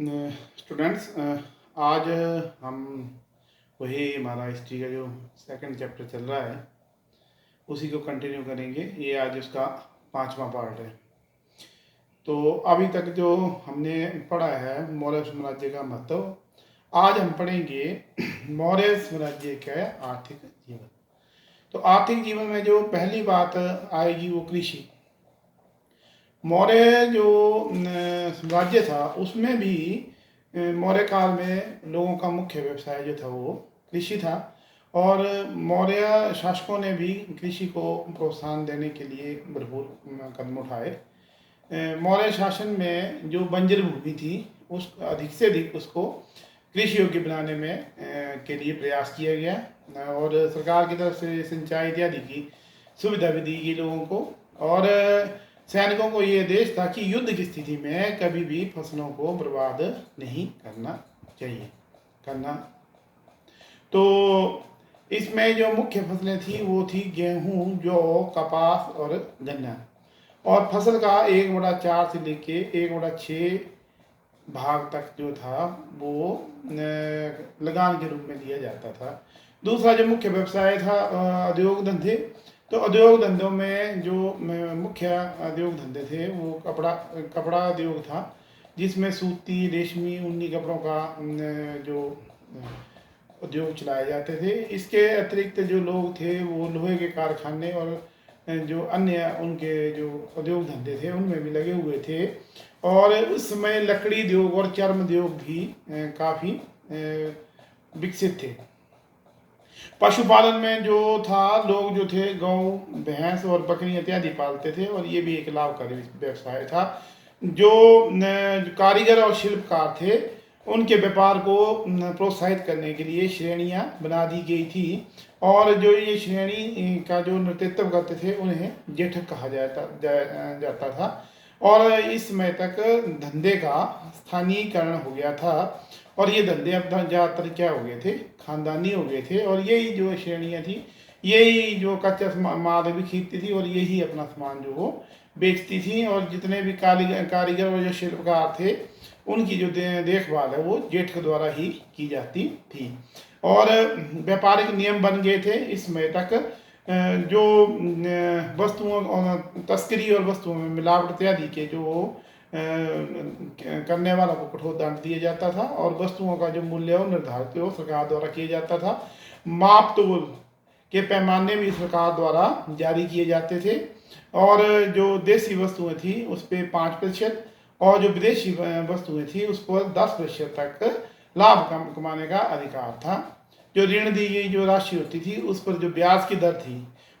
Students, आज हम वही हमारा हिस्ट्री का जो सेकंड चैप्टर चल रहा है उसी को कंटिन्यू करेंगे। ये आज उसका 5वां पार्ट है। तो अभी तक जो हमने पढ़ा है मौर्य साम्राज्य का महत्व, आज हम पढ़ेंगे मौर्य साम्राज्य का आर्थिक जीवन। तो आर्थिक जीवन में जो पहली बात आएगी वो कृषि। मौर्य जो साम्राज्य था उसमें भी मौर्य काल में लोगों का मुख्य व्यवसाय जो था वो कृषि था, और मौर्य शासकों ने भी कृषि को प्रोत्साहन देने के लिए भरपूर कदम उठाए। मौर्य शासन में जो बंजर भूमि थी उस अधिक से अधिक उसको कृषि योग्य बनाने में के लिए प्रयास किया गया, और सरकार की तरफ से सिंचाई इत्यादि की सुविधा भी दी गई लोगों को। और सैनिकों को ये आदेश था कि युद्ध की स्थिति में कभी भी फसलों को बर्बाद नहीं करना चाहिए करना। तो इसमें जो मुख्य फसलें थी वो थी गेहूं, जौ, कपास और गन्ना। और फसल का 1/4 से लेके 1/6 भाग तक जो था वो लगान के रूप में दिया जाता था। दूसरा जो मुख्य व्यवसाय था उद्योग धंधे। तो उद्योग धंधों में जो मुख्य उद्योग धंधे थे वो कपड़ा उद्योग था, जिसमें सूती, रेशमी, ऊनी कपड़ों का जो उद्योग चलाए जाते थे। इसके अतिरिक्त जो लोग थे वो लोहे के कारखाने और जो अन्य उनके जो उद्योग धंधे थे उनमें भी लगे हुए थे। और उस समय लकड़ी उद्योग और चर्म उद्योग भी काफ़ी विकसित थे। पशुपालन में जो था, लोग जो थे गौ, भैंस और बकरी इत्यादि पालते थे, और ये भी एक लाभकारी व्यवसाय था। जो कारीगर और शिल्पकार थे उनके व्यापार को प्रोत्साहित करने के लिए श्रेणियां बना दी गई थी, और जो ये श्रेणी का जो नेतृत्व करते थे उन्हें जेठक कहा जाता था। और इस समय तक धंधे का स्थानीयकरण हो गया था, और ये धंधे अब ज़्यादातर क्या हो गए थे, खानदानी हो गए थे। और यही जो श्रेणियाँ थी यही जो कच्चा माल भी खरीदती थी और यही अपना सामान जो वो बेचती थी। और जितने भी कारीगर और जो शिल्पकार थे उनकी जो देखभाल है वो जेठक द्वारा ही की जाती थी। और व्यापारिक नियम बन गए थे इस समय तक। जो वस्तुओं और तस्करी और वस्तुओं में मिलावट इत्यादि के जो करने वालों को कठोर दंड दिया जाता था, और वस्तुओं का जो मूल्य हो निर्धारित हो सरकार द्वारा किया जाता था। माप तोल के पैमाने भी सरकार द्वारा जारी किए जाते थे, और जो देसी वस्तुएं थी उस पर 5% और जो विदेशी वस्तुएं थी उस पर 10% तक लाभ कमाने का अधिकार था। जो ऋण दी गई जो राशि होती थी उस पर जो ब्याज की दर थी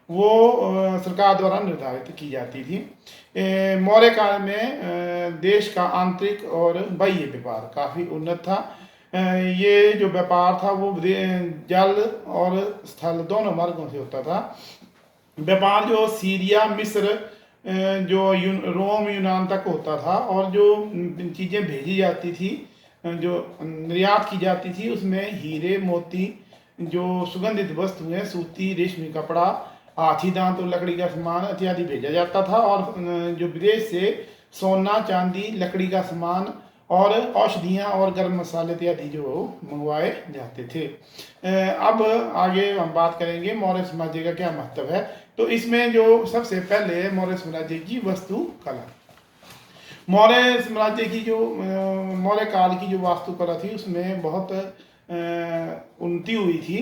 वो सरकार द्वारा निर्धारित की जाती थी। मौर्य काल में देश का आंतरिक और बाह्य व्यापार काफ़ी उन्नत था। ये जो व्यापार था वो जल और स्थल दोनों मार्गों से होता था। व्यापार जो सीरिया, मिस्र, जो रोम, यूनान तक होता था, और जो चीज़ें भेजी जाती थी, जो निर्यात की जाती थी, उसमें हीरे, मोती, जो सुगंधित वस्तुएं, सूती, रेशमी कपड़ा, हाथी दांत और लकड़ी का सामान इत्यादि भेजा जाता था। और जो विदेश से सोना, चांदी, लकड़ी का सामान और औषधियाँ और गर्म मसाले इत्यादि जो मंगवाए जाते थे। अब आगे हम बात करेंगे मौर्य साम्राज्य का क्या महत्व है। तो इसमें जो सबसे पहले मौर्य साम्राज्य की वस्तु कला। मौर्य साम्राज्य की जो मौर्य काल की जो वास्तुकला थी उसमें बहुत उन्नति हुई थी।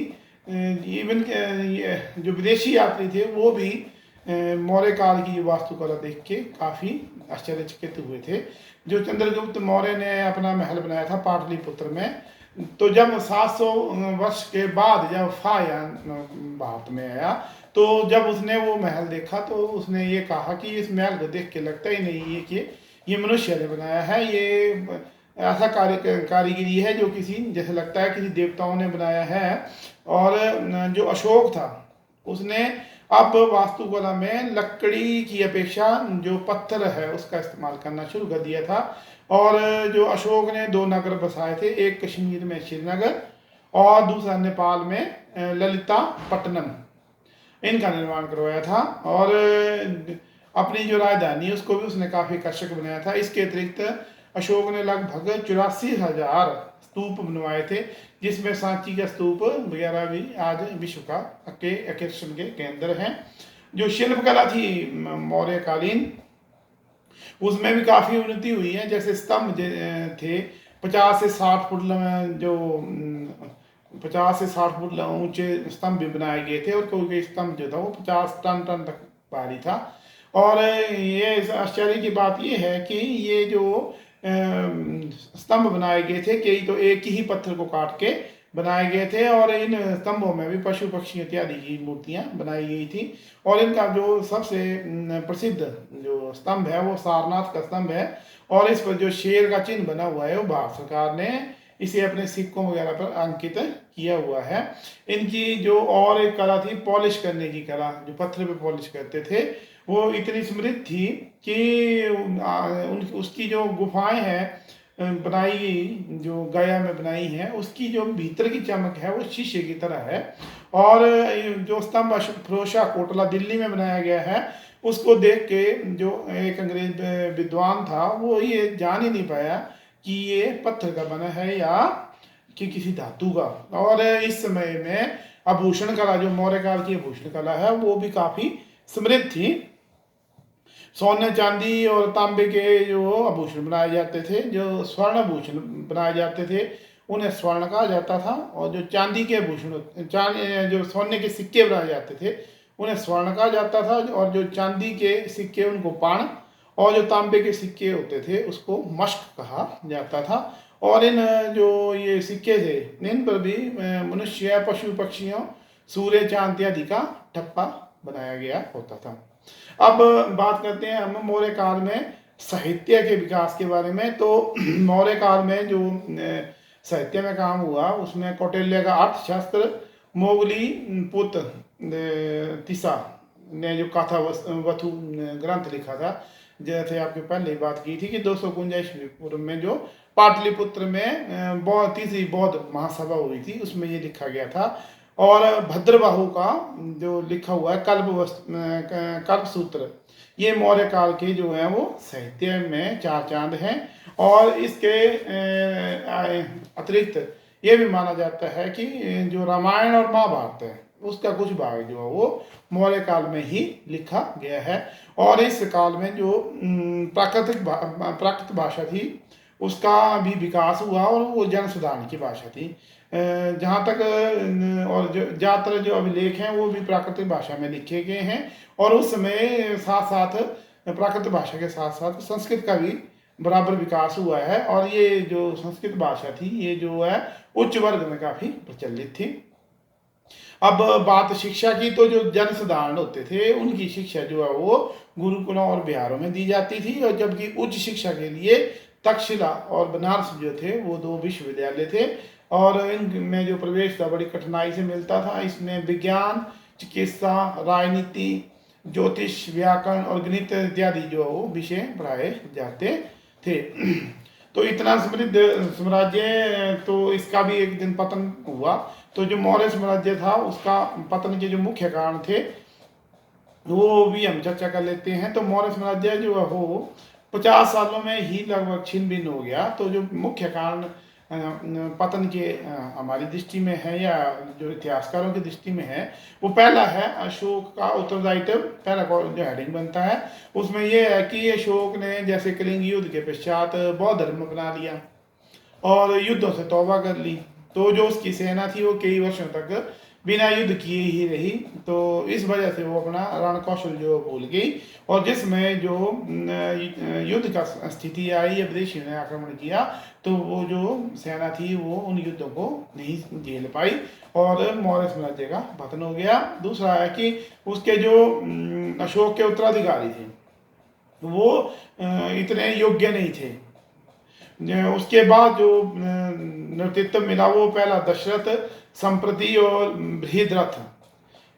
इवन जो विदेशी यात्री थे वो भी मौर्य काल की वास्तुकला देख के काफ़ी आश्चर्यचकित हुए थे। जो चंद्रगुप्त मौर्य ने अपना महल बनाया था पाटलिपुत्र में, तो जब 700 वर्ष के बाद जब फायान भारत में आया तो जब उसने वो महल देखा तो उसने ये कहा कि इस महल को देख के लगता ही नहीं है कि ये मनुष्य ने बनाया है, ये ऐसा कारीगरी है जो किसी जैसे लगता है किसी देवताओं ने बनाया है। और जो अशोक था उसने अब वास्तुकला में लकड़ी की अपेक्षा जो पत्थर है उसका इस्तेमाल करना शुरू कर दिया था। और जो अशोक ने 2 नगर बसाए थे, एक कश्मीर में श्रीनगर और दूसरा नेपाल में ललितापट्टनम, इनका निर्माण करवाया था। और अपनी जो राजधानी उसको भी उसने काफ़ी आकर्षक बनाया था। इसके अतिरिक्त अशोक ने लगभग 84,000 स्तूप बनवाए थे, जिसमें सांची का स्तूप वगैरह भी आज विश्व का आकर्षण के केंद्र हैं। जो शिल्पकला थी मौर्यकालीन, उसमें भी काफ़ी उन्नति हुई है। जैसे स्तंभ थे 50 से 60 फुट जो 50 से 60 फुट ऊंचे स्तंभ भी बनाए गए थे, और कोई स्तंभ जो था वो 50 टन तक भारी था। और ये आश्चर्य की बात ये है कि ये जो स्तंभ बनाए गए थे, कई तो एक ही पत्थर को काट के बनाए गए थे, और इन स्तंभों में भी पशु पक्षी इत्यादि की मूर्तियां बनाई गई थी। और इनका जो सबसे प्रसिद्ध जो स्तंभ है वो सारनाथ का स्तंभ है, और इस पर जो शेर का चिन्ह बना हुआ है वो भारत सरकार ने इसे अपने सिक्कों वगैरह पर अंकित किया हुआ है। इनकी जो और एक कला थी पॉलिश करने की कला, जो पत्थर पे पॉलिश करते थे, वो इतनी समृद्ध थी कि उसकी जो गुफाएं हैं बनाई गई, जो गया में बनाई है, उसकी जो भीतर की चमक है वो शीशे की तरह है। और जो स्तंभ फिरोजशाह कोटला दिल्ली में बनाया गया है, उसको देख के जो एक अंग्रेज विद्वान था वो ये जान ही नहीं पाया कि ये पत्थर का बना है या कि किसी धातु का। और इस समय में आभूषण कला, जो मौर्य काल की आभूषण कला है, वो भी काफी समृद्ध थी। सोने चांदी और तांबे के जो आभूषण बनाए जाते थे, जो स्वर्ण आभूषण बनाए जाते थे, उन्हें स्वर्ण कहा जाता था। और जो चांदी के आभूषण, जो सोने के सिक्के बनाए जाते थे, उन्हें स्वर्ण कहा जाता था। और जो चांदी के सिक्के उनको पाण, और जो तांबे के सिक्के होते थे उसको मष्क कहा जाता था। और इन जो ये सिक्के थे, इन पर भी मनुष्य, पशु पक्षियों, सूर्य, चांद इत्यादि का ठप्पा बनाया गया होता था। अब बात करते हैं हम मौर्य काल में साहित्य के विकास के बारे में। तो मौर्य काल में जो साहित्य में काम हुआ, उसमें कौटिल्य का अर्थशास्त्र, मोगली पुत्र तिसा ने जो कथा वथु ग्रंथ लिखा था, जैसे आपके पहले बात की थी कि 251 ईस्वी पूर्व में जो पाटलिपुत्र में तीसरी बौद्ध महासभा हुई थी, उसमें ये लिखा गया था। और भद्रबाहु का जो लिखा हुआ है कल्प सूत्र, ये मौर्य काल के जो है वो साहित्य में चार चांद हैं। और इसके अतिरिक्त ये भी माना जाता है कि जो रामायण और महाभारत है, उसका कुछ भाग जो है वो मौर्य काल में ही लिखा गया है। और इस काल में जो प्राकृत भाषा थी, उसका भी विकास हुआ, और वो जन सुधार की भाषा थी। जहाँ तक और जो ज़्यादातर जो अभिलेख हैं वो भी प्राकृतिक भाषा में लिखे गए हैं। और उस समय साथ साथ प्राकृतिक भाषा के साथ साथ संस्कृत का भी बराबर विकास हुआ है। और ये जो संस्कृत भाषा थी, ये जो है उच्च वर्ग में काफ़ी प्रचलित थी। अब बात शिक्षा की, तो जो जन साधारण होते थे उनकी शिक्षा जो है वो गुरुकुलों और बिहारों में दी जाती थी। और जबकि उच्च शिक्षा के लिए तक्षशिला और बनारस जो थे वो दो विश्वविद्यालय थे, और इनमें जो प्रवेश था बड़ी कठिनाई से मिलता था। इसमें विज्ञान, चिकित्सा, राजनीति, ज्योतिष, व्याकरण और गणित इत्यादि जो वो विषय पढ़ाए जाते थे। तो इतना समृद्ध साम्राज्य, तो इसका भी एक दिन पतन हुआ। तो जो मौर्य साम्राज्य था उसका पतन के जो मुख्य कारण थे वो भी हम चर्चा कर लेते हैं। तो मौर्य साम्राज्य जो है वो 50 सालों में ही लगभग छिन्न भिन्न हो गया। तो जो मुख्य कारण पतन के हमारी दृष्टि में है, या जो इतिहासकारों की दृष्टि में है, वो पहला है अशोक का उत्तरदायित्व। पहला जो हेडिंग बनता है उसमें यह है कि अशोक ने जैसे कलिंग युद्ध के पश्चात बौद्ध धर्म अपना लिया और युद्धों से तौबा कर ली। तो जो उसकी सेना थी वो कई वर्षों तक बिना युद्ध किए ही रही। तो इस वजह से वो अपना रण कौशल जो भूल गई, और जिसमें जो युद्ध का स्थिति आई या विदेशियों ने आक्रमण किया, तो वो जो सेना थी वो उन युद्धों को नहीं झेल पाई और मौर्य साम्राज्य का पतन हो गया। दूसरा है कि उसके जो अशोक के उत्तराधिकारी थे वो इतने योग्य नहीं थे। उसके बाद जो नेतृत्व मिला वो पहला दशरथ, संप्रति और बृहद्रथ,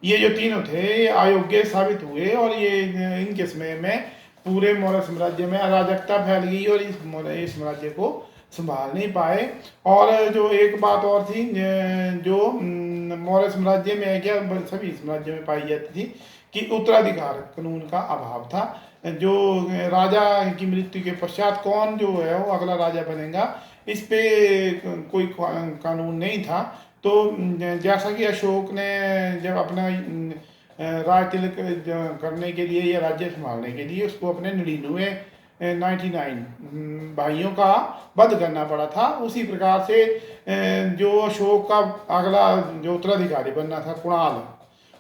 ये जो तीनों थे ये अयोग्य साबित हुए, और ये इनके समय में पूरे मौर्य साम्राज्य में अराजकता फैल गई और इस मौर्य साम्राज्य को संभाल नहीं पाए। और जो एक बात और थी जो मौर्य साम्राज्य में क्या सभी साम्राज्य में पाई जाती थी कि उत्तराधिकार कानून का अभाव था। जो राजा की मृत्यु के पश्चात कौन जो है वो अगला राजा बनेगा, इस पे कोई कानून नहीं था। तो जैसा कि अशोक ने जब अपना राज तिलक करने के लिए या राज्य संभालने के लिए उसको अपने 99 भाइयों का वध करना पड़ा था, उसी प्रकार से जो अशोक का अगला जो उत्तराधिकारी बनना था कुणाल,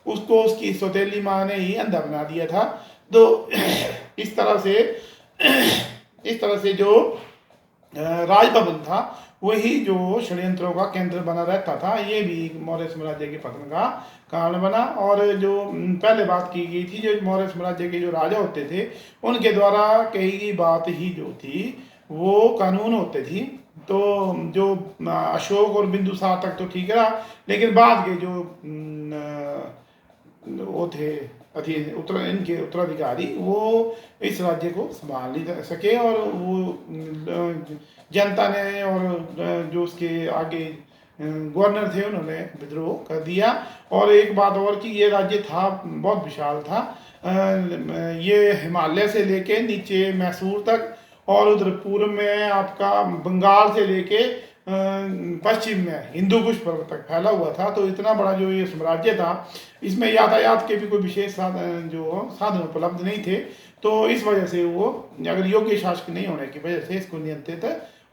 उसको उसकी सौतेली माँ ने ही अंधा बना दिया था। तो इस तरह से जो राजभवन था वही जो षड्यंत्रों का केंद्र बना रहता था। ये भी मौर्य साम्राज्य के पतन का कारण बना। और जो पहले बात की गई थी, जो मौर्य साम्राज्य के जो राजा होते थे उनके द्वारा कही गई बात ही जो थी वो कानून होते थी। तो जो अशोक और बिंदुसार तक तो ठीक रहा, लेकिन बाद के जो वो थे इनके उत्तराधिकारी वो इस राज्य को संभाल नहीं सके, और वो जनता ने और जो उसके आगे गवर्नर थे उन्होंने विद्रोह कर दिया। और एक बात और कि ये राज्य था बहुत विशाल था, ये हिमालय से लेके नीचे मैसूर तक और उधर पूर्व में आपका बंगाल से लेके पश्चिम में हिंदू कुश पर्वत तक फैला हुआ था। तो इतना बड़ा जो ये साम्राज्य था, इसमें यातायात के भी कोई विशेष साधन उपलब्ध नहीं थे। तो इस वजह से वो अगर योग्य शासक नहीं होने की वजह से इसको नियंत्रित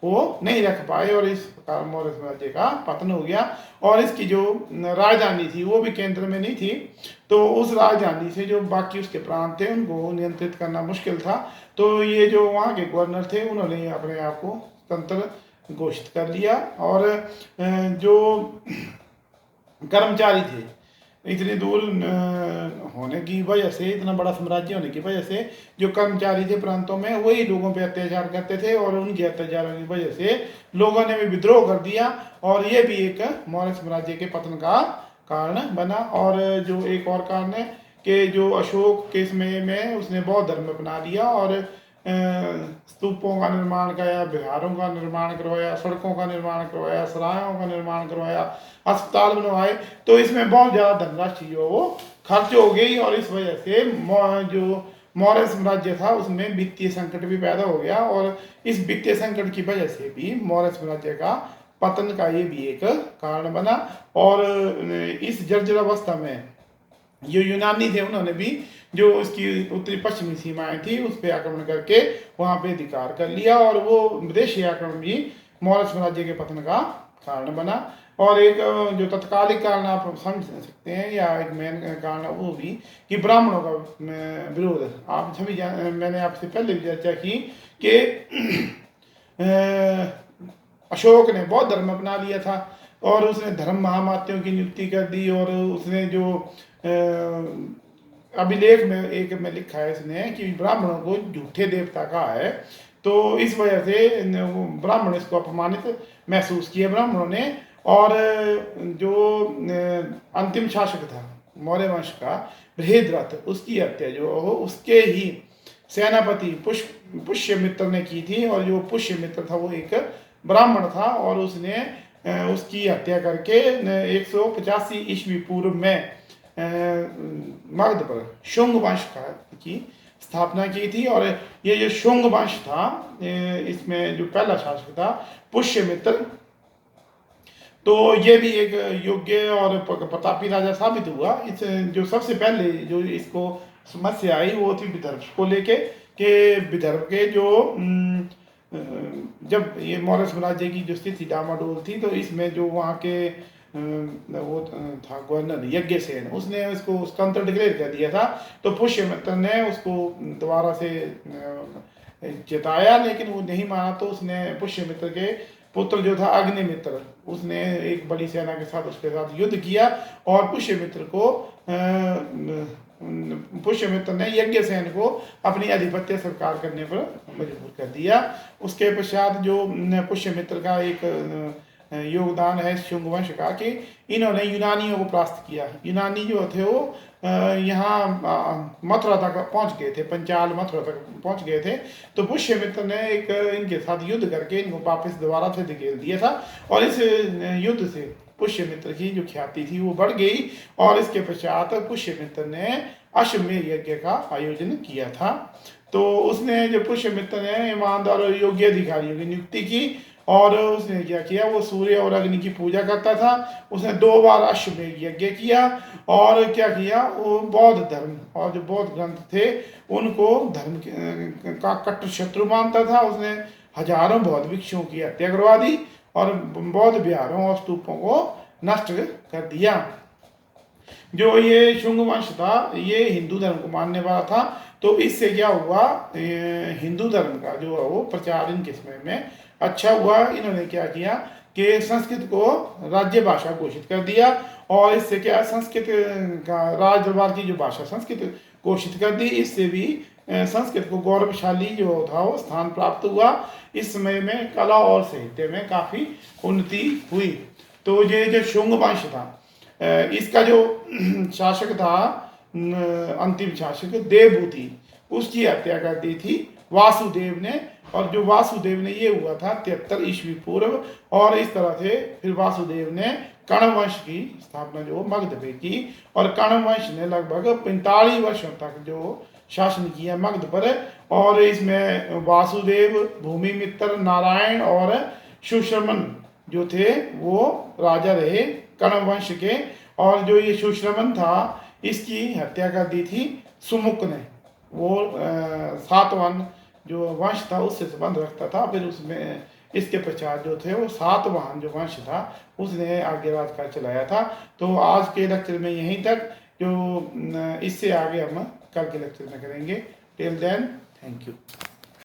वो नहीं रख पाए, और इस प्रकार मौर्य साम्राज्य का पतन हो गया। और इसकी जो राजधानी थी वो भी केंद्र में नहीं थी, तो उस राजधानी से जो बाकी उसके प्रांत थे उनको नियंत्रित करना मुश्किल था। तो ये जो वहाँ के गवर्नर थे उन्होंने अपने आप को स्वतंत्र घोषित कर लिया। और जो कर्मचारी थे इतनी दूर होने की वजह से, इतना बड़ा साम्राज्य होने की वजह से जो कर्मचारी थे प्रांतों में वही लोगों पे अत्याचार करते थे, और उनके अत्याचारों की वजह से लोगों ने भी विद्रोह कर दिया, और ये भी एक मौर्य साम्राज्य के पतन का कारण बना। और जो एक और कारण है कि जो अशोक के समय में उसने बौद्ध धर्म अपना लिया, और स्तूपों का निर्माण कराया, विहारों का निर्माण करवाया, सड़कों का निर्माण करवाया, सरायों का निर्माण करवाया, अस्पताल बनवाए। तो इसमें बहुत ज़्यादा धनराशि जो वो खर्च हो गई, और इस वजह से जो मौर्य साम्राज्य था उसमें वित्तीय संकट भी पैदा हो गया। और इस वित्तीय संकट की वजह से भी मौर्य साम्राज्य का पतन का ये भी एक कारण बना। और इस जर्जरावस्था में जो यूनानी थे उन्होंने भी जो उसकी उत्तरी पश्चिमी सीमाएं थी उस पर आक्रमण करके वहाँ पे अधिकार कर लिया, और वो विदेशी आक्रमण भी मौर्य साम्राज्य के पतन का कारण बना। और एक जो तत्कालिक कारण आप समझ सकते हैं या एक मेन कारण वो भी कि ब्राह्मणों का विरोध। आप सभी मैंने आपसे पहले भी चर्चा की कि अशोक ने बौद्ध धर्म अपना लिया था, और उसने धर्म महामात्यों की नियुक्ति कर दी, और उसने जो अभिलेख में एक में लिखा है इसने कि ब्राह्मणों को झूठे देवता कहा है। तो इस वजह से ब्राह्मण इसको अपमानित महसूस किए ब्राह्मणों ने। और जो अंतिम शासक था मौर्य वंश का बृहद्रथ, उसकी हत्या जो हो उसके ही सेनापति पुष्यमित्र ने की थी। और जो पुष्यमित्र था वो एक ब्राह्मण था, और उसने उसकी हत्या करके 185 ईस्वी पूर्व में मगध पर शुंग वंश की स्थापना की थी। और ये जो शुंग वंश था इसमें जो पहला शासक था पुष्यमित्र, तो ये भी एक योग्य और प्रतापी राजा साबित हुआ। इस जो सबसे पहले जो इसको समस्या आई वो थी विदर्भ को लेके, कि विदर्भ के जो जब ये मौर्य साम्राज्य की जो स्थिति डामाडोल थी, तो इसमें जो वहाँ के वो था गवर्नर यज्ञसेन, उसने उसको स्वतंत्र डिक्लेयर कर दिया था। तो पुष्यमित्र ने उसको दोबारा से जिताया, लेकिन वो नहीं माना। तो उसने पुष्यमित्र के पुत्र जो था अग्निमित्र, उसने एक बड़ी सेना के साथ उसके साथ युद्ध किया, और पुष्यमित्र ने यज्ञसेन को अपनी आधिपत्य स्वीकार करने पर मजबूर कर दिया। उसके पश्चात जो पुष्यमित्र का एक योगदान है शुंग वंश का कि इन्होंने यूनानियों को परास्त किया। यूनानी जो थे वो यहाँ मथुरा तक पहुँच गए थे, पंचाल मथुरा तक पहुँच गए थे। तो पुष्यमित्र ने एक इनके साथ युद्ध करके इनको वापस दोबारा से धकेल दिया था, और इस युद्ध से पुष्यमित्र की जो ख्याति थी वो बढ़ गई। और इसके पश्चात पुष्यमित्र ने अश्वमेध यज्ञ का आयोजन किया था। तो उसने जो पुष्यमित्र ने ईमानदार और योग्य अधिकारियों की नियुक्ति की और उसने क्या किया, वो सूर्य और अग्नि की पूजा करता था। उसने 2 बार अश्वमेध यज्ञ किया और क्या किया, वो बौद्ध धर्म और जो बौद्ध ग्रंथ थे उनको धर्म का कट्टर शत्रु मानता था। उसने हजारों बौद्ध भिक्षुओं की हत्या करवा दी और बौद्ध विहारों और स्तूपों को नष्ट कर दिया। जो ये शुंग वंश था ये हिंदू धर्म को मानने वाला था, तो इससे क्या हुआ, हिंदू धर्म का जो है वो प्रचार इनके समय में अच्छा हुआ। इन्होंने क्या किया कि संस्कृत को राज्य भाषा घोषित कर दिया और इससे क्या, संस्कृत का राज दरबार की जो भाषा संस्कृत घोषित कर दी। इससे भी संस्कृत को गौरवशाली जो था वो स्थान प्राप्त हुआ। इस समय में कला और साहित्य में काफ़ी उन्नति हुई। तो ये जो शुंग वंश था इसका जो शासक था, अंतिम शासक देवभूति, उसकी हत्या कर दी थी वासुदेव ने। और जो वासुदेव ने, ये हुआ था 73 ईस्वी पूर्व। और इस तरह से फिर वासुदेव ने कण्व वंश की स्थापना जो मगध पे की और कण्व वंश ने लगभग 45 वर्षों तक जो शासन किया मगध पर। और इसमें वासुदेव, भूमिमित्र, नारायण और सुश्रमन जो थे वो राजा रहे कण्व वंश के। और जो ये सुश्रमन था इसकी हत्या कर दी थी सुमुख ने। वो सातवाहन जो वंश था उससे संबंध रखता था। फिर उसमें इसके पश्चात जो थे वो सातवाहन जो वंश था उसने आगे राजकाज चलाया था। तो आज के लेक्चर में यहीं तक, जो इससे आगे हम कल के लेक्चर में करेंगे। Till then, thank you.